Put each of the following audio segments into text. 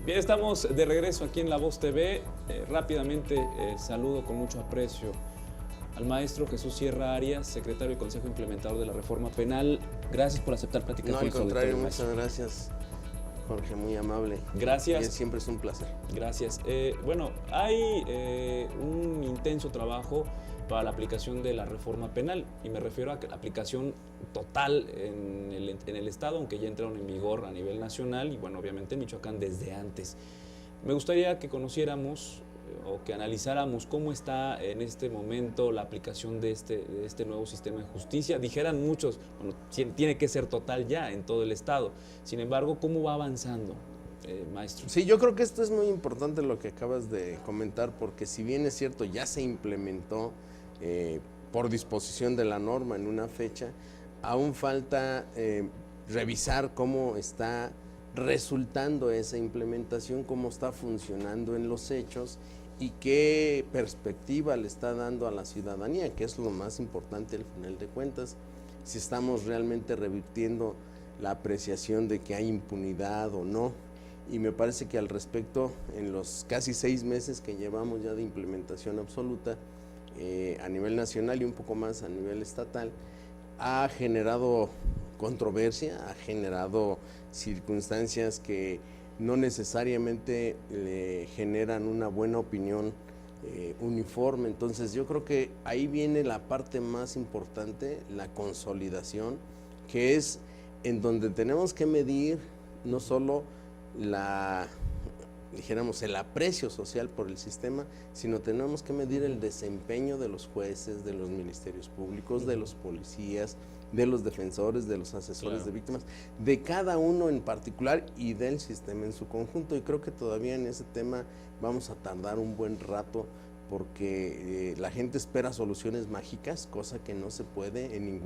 Bien, estamos de regreso aquí en La Voz TV. Rápidamente saludo con mucho aprecio al maestro Jesús Sierra Arias, secretario del Consejo Implementador de la Reforma Penal. Gracias por aceptar platicar No, con al nosotros. contrario, muchas gracias, Jorge, muy amable. Gracias. Y siempre es un placer. Gracias. Bueno, hay un intenso trabajo para la aplicación de la reforma penal, y me refiero a la aplicación total en el Estado, aunque ya entraron en vigor a nivel nacional y bueno, obviamente en Michoacán desde antes. Me gustaría que conociéramos o que analizáramos cómo está en este momento la aplicación de este nuevo sistema de justicia. Dijeran muchos, bueno, tiene que ser total ya en todo el Estado. Sin embargo, ¿cómo va avanzando, maestro? Sí, yo creo que esto es muy importante lo que acabas de comentar, porque si bien es cierto, ya se implementó por disposición de la norma en una fecha, aún falta revisar cómo está resultando esa implementación, cómo está funcionando en los hechos y qué perspectiva le está dando a la ciudadanía, que es lo más importante al final de cuentas, si estamos realmente revirtiendo la apreciación de que hay impunidad o no. Y me parece que al respecto, en los casi 6 meses que llevamos ya de implementación absoluta a nivel nacional y un poco más a nivel estatal, ha generado controversia, ha generado circunstancias que no necesariamente le generan una buena opinión uniforme. Entonces yo creo que ahí viene la parte más importante, la consolidación, que es en donde tenemos que medir no solo dijéramos, el aprecio social por el sistema, sino tenemos que medir el desempeño de los jueces, de los ministerios públicos, de los policías, de los defensores, de los asesores de víctimas, de cada uno en particular y del sistema en su conjunto. Y creo que todavía en ese tema vamos a tardar un buen rato, porque la gente espera soluciones mágicas, cosa que no se puede en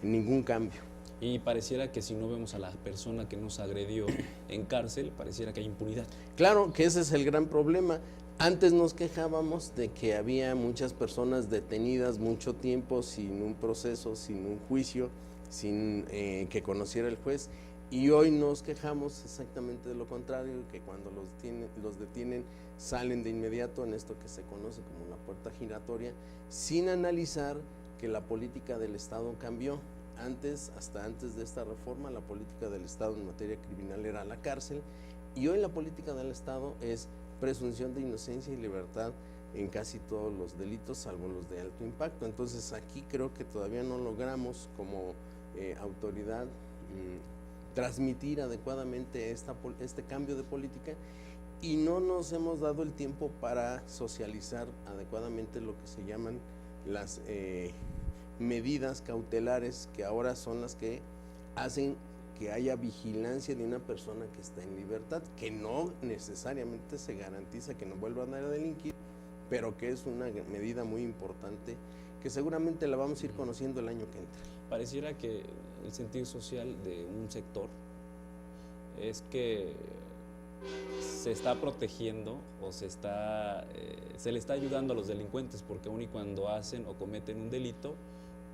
ningún cambio. Y pareciera que si no vemos a la persona que nos agredió en cárcel, pareciera que hay impunidad. Claro que ese es el gran problema. Antes nos quejábamos de que había muchas personas detenidas mucho tiempo sin un proceso, sin un juicio, sin que conociera el juez. Y hoy nos quejamos exactamente de lo contrario, que cuando los detienen salen de inmediato en esto que se conoce como una puerta giratoria, sin analizar que la política del Estado cambió. Hasta antes de esta reforma, la política del Estado en materia criminal era la cárcel, y hoy la política del Estado es presunción de inocencia y libertad en casi todos los delitos, salvo los de alto impacto. Entonces aquí creo que todavía no logramos como autoridad transmitir adecuadamente este cambio de política, y no nos hemos dado el tiempo para socializar adecuadamente lo que se llaman las medidas cautelares, que ahora son las que hacen que haya vigilancia de una persona que está en libertad, que no necesariamente se garantiza que no vuelvan a delinquir, pero que es una medida muy importante que seguramente la vamos a ir conociendo el año que entra. Pareciera que el sentir social de un sector es que se está protegiendo o se le está ayudando a los delincuentes, porque aun y cuando hacen o cometen un delito,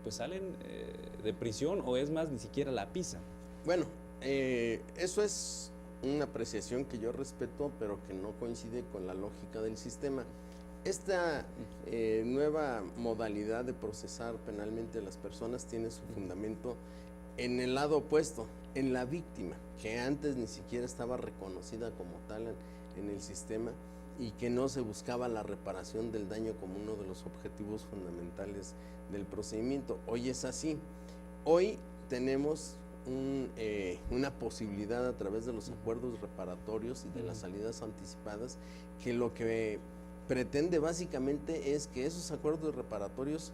pues salen de prisión, o es más, ni siquiera la pisan. Bueno, eso es una apreciación que yo respeto, pero que no coincide con la lógica del sistema. Esta nueva modalidad de procesar penalmente a las personas tiene su fundamento en el lado opuesto, en la víctima, que antes ni siquiera estaba reconocida como tal en el sistema, y que no se buscaba la reparación del daño como uno de los objetivos fundamentales del procedimiento. Hoy es así. Hoy tenemos una posibilidad a través de los acuerdos reparatorios y de las salidas anticipadas, que lo que pretende básicamente es que esos acuerdos reparatorios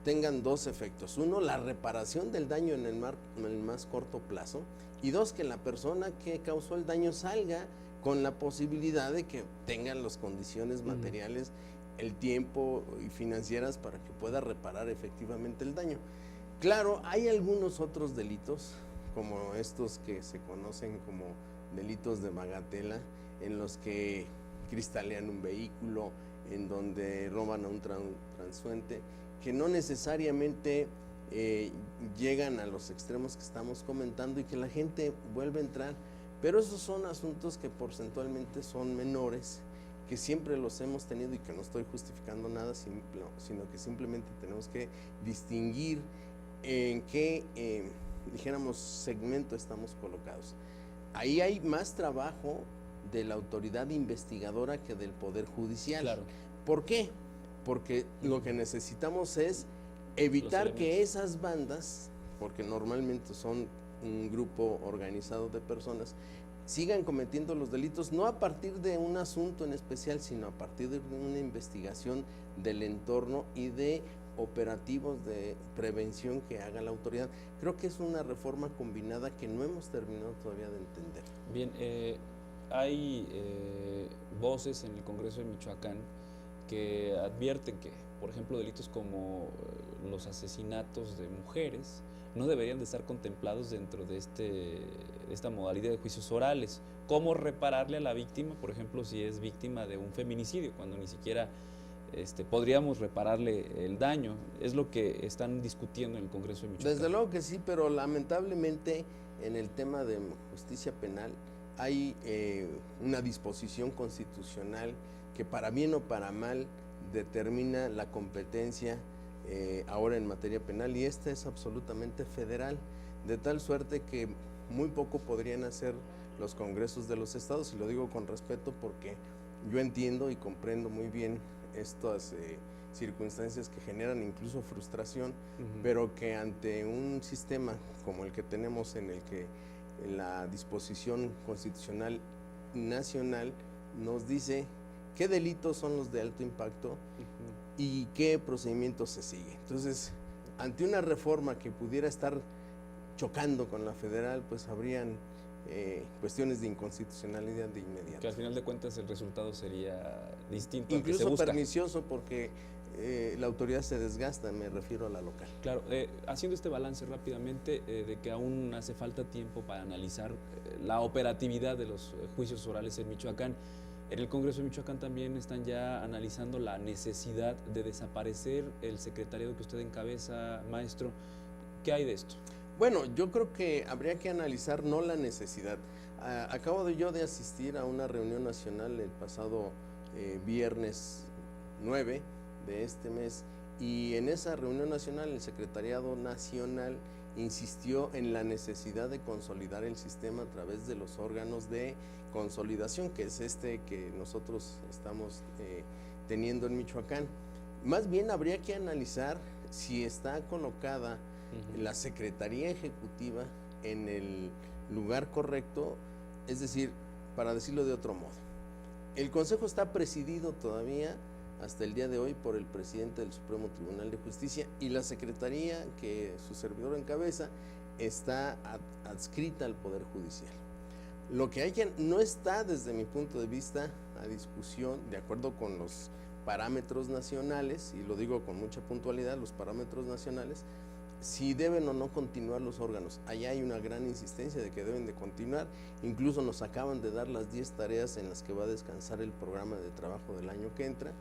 tengan dos efectos. Uno, la reparación del daño en el más corto plazo, y dos, que la persona que causó el daño salga con la posibilidad de que tengan las condiciones materiales, el tiempo y financieras para que pueda reparar efectivamente el daño. Claro, hay algunos otros delitos, como estos que se conocen como delitos de bagatela, en los que cristalean un vehículo, en donde roban a un transeúnte, que no necesariamente llegan a los extremos que estamos comentando, y que la gente vuelve a entrar pero esos son asuntos que porcentualmente son menores, que siempre los hemos tenido y que no estoy justificando nada, sino que simplemente tenemos que distinguir en qué, dijéramos, segmento estamos colocados. Ahí hay más trabajo de la autoridad investigadora que del Poder Judicial. Claro. ¿Por qué? Porque lo que necesitamos es evitar que esas bandas, porque normalmente son un grupo organizado de personas, sigan cometiendo los delitos, no a partir de un asunto en especial, sino a partir de una investigación del entorno y de operativos de prevención que haga la autoridad. Creo que es una reforma combinada que no hemos terminado todavía de entender. Bien, hay voces en el Congreso de Michoacán que advierten que, por ejemplo, delitos como los asesinatos de mujeres no deberían de estar contemplados dentro de esta modalidad de juicios orales. ¿Cómo repararle a la víctima, por ejemplo, si es víctima de un feminicidio, cuando ni siquiera podríamos repararle el daño? Es lo que están discutiendo en el Congreso de Michoacán. Desde luego que sí, pero lamentablemente en el tema de justicia penal hay una disposición constitucional que para bien o para mal determina la competencia ahora en materia penal, y esta es absolutamente federal, de tal suerte que muy poco podrían hacer los congresos de los estados, y lo digo con respeto porque yo entiendo y comprendo muy bien estas circunstancias que generan incluso frustración, pero que ante un sistema como el que tenemos, en el que la disposición constitucional nacional nos dice qué delitos son los de alto impacto y qué procedimiento se sigue. Entonces, ante una reforma que pudiera estar chocando con la federal, pues habrían cuestiones de inconstitucionalidad de inmediato. Que al final de cuentas el resultado sería distinto. Incluso pernicioso, porque la autoridad se desgasta, me refiero a la local. Claro, haciendo este balance rápidamente de que aún hace falta tiempo para analizar la operatividad de los juicios orales en Michoacán. En el Congreso de Michoacán también están ya analizando la necesidad de desaparecer el secretariado que usted encabeza, maestro. ¿Qué hay de esto? Bueno, yo creo que habría que analizar no la necesidad. Acabo yo de asistir a una reunión nacional el pasado viernes 9 de este mes, y en esa reunión nacional el Secretariado Nacional insistió en la necesidad de consolidar el sistema a través de los órganos de consolidación, que es que nosotros estamos teniendo en Michoacán. Más bien habría que analizar si está colocada la Secretaría Ejecutiva en el lugar correcto, es decir, para decirlo de otro modo, el Consejo está presidido todavía hasta el día de hoy por el presidente del Supremo Tribunal de Justicia, y la Secretaría que su servidor encabeza está adscrita al Poder Judicial. Lo que hay que no está, desde mi punto de vista, a discusión, de acuerdo con los parámetros nacionales, y lo digo con mucha puntualidad, los parámetros nacionales, si deben o no continuar los órganos. Allá hay una gran insistencia de que deben de continuar. Incluso nos acaban de dar las 10 tareas en las que va a descansar el programa de trabajo del año que entra,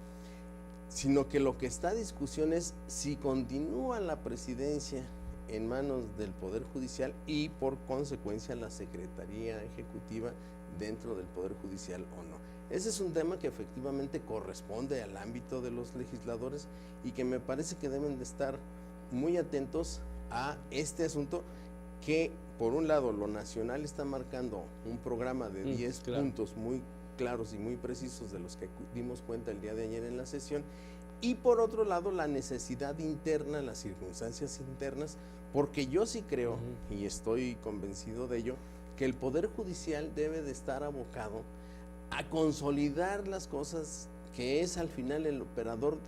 sino que lo que está a discusión es si continúa la presidencia en manos del Poder Judicial y por consecuencia la Secretaría Ejecutiva dentro del Poder Judicial o no. Ese es un tema que efectivamente corresponde al ámbito de los legisladores y que me parece que deben de estar muy atentos a este asunto, que por un lado lo nacional está marcando un programa de 10 puntos muy claros y muy precisos, de los que dimos cuenta el día de ayer en la sesión, y por otro lado la necesidad interna, las circunstancias internas, porque yo sí creo, y estoy convencido de ello, que el Poder Judicial debe de estar abocado a consolidar las cosas, que es al final el operador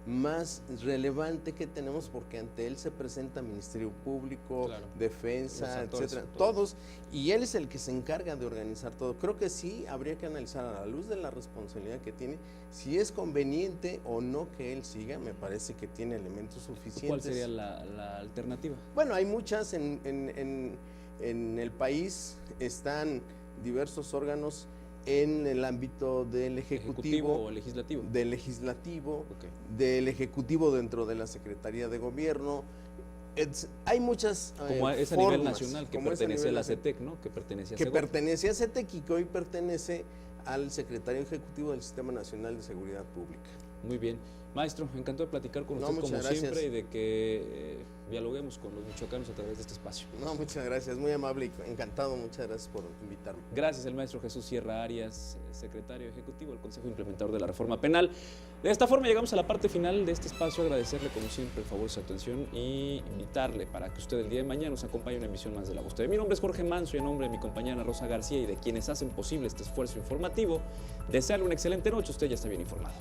más relevante que tenemos, porque ante él se presenta Ministerio Público, Defensa, etcétera, todos, y él es el que se encarga de organizar todo. Creo que sí habría que analizar, a la luz de la responsabilidad que tiene, si es conveniente o no que él siga. Me parece que tiene elementos suficientes. ¿Cuál sería la alternativa? Bueno, hay muchas en el país, están diversos órganos en el ámbito del Ejecutivo o Legislativo. Del Legislativo, del Ejecutivo dentro de la Secretaría de Gobierno. Hay muchas como es a formas, nivel nacional, que pertenece a la CETEC, ¿no? Que pertenecía a que Segov. pertenecía a CETEC y que hoy pertenece al secretario ejecutivo del Sistema Nacional de Seguridad Pública. Muy bien. Maestro, encantado de platicar con usted como muchas siempre gracias. y de que dialoguemos con los michoacanos a través de este espacio. No, muchas gracias, muy amable y encantado, muchas gracias por invitarme. Gracias, el maestro Jesús Sierra Arias, secretario ejecutivo del Consejo Implementador de la Reforma Penal. De esta forma llegamos a la parte final de este espacio, agradecerle como siempre el favor de su atención y invitarle para que usted el día de mañana nos acompañe en una emisión más de La Voz TV. Mi nombre es Jorge Manso y en nombre de mi compañera Rosa García y de quienes hacen posible este esfuerzo informativo, desearle una excelente noche, usted ya está bien informado.